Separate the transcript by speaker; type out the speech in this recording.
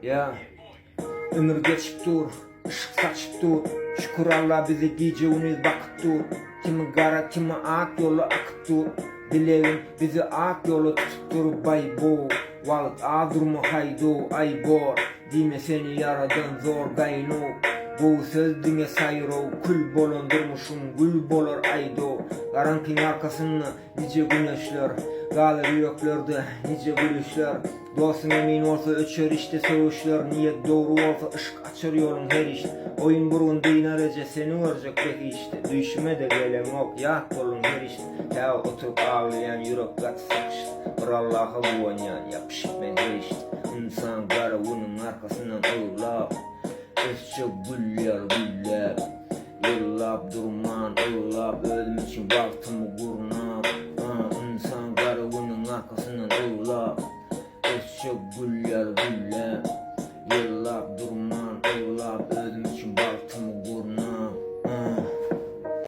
Speaker 1: Ya ömür geçip dur, ışık saçıp dur. Şükür Allah bizi gece uniz bakıp dur. Kimi kara kimi ak yolu akıp dur. Dileğin bizi ak yolu tutup dur bay bo. Valık ağdurma haydo ay bor. Dime seni yaradan zor gayno. Bu sözdüğüne sayro kül bolondurmuşum gül bolor aydo. Garankin arkasını nice güneşler. Galır yüreklerde nice gülüşler. Dostun emin olsa öçer işte söğüşler. Niyet doğru olsa ışık açar yolun her iş. Oyun burun dinarece seni örecek peki işte. Düşme de gelem ok yat olun her iş. Ya oturup ağlayan yürek katsak işte. Bir Allah'a bu oynayan yapışıp ben her işte. İnsan garı bunun arkasından ağlar. Özçe güller güller. Yıllap durman ağlap. Ölüm için baktımı gurnap. İnsan garı bunun arkasından ağlar. Özçe güller güller. Yıllap durman ağlap. Ölüm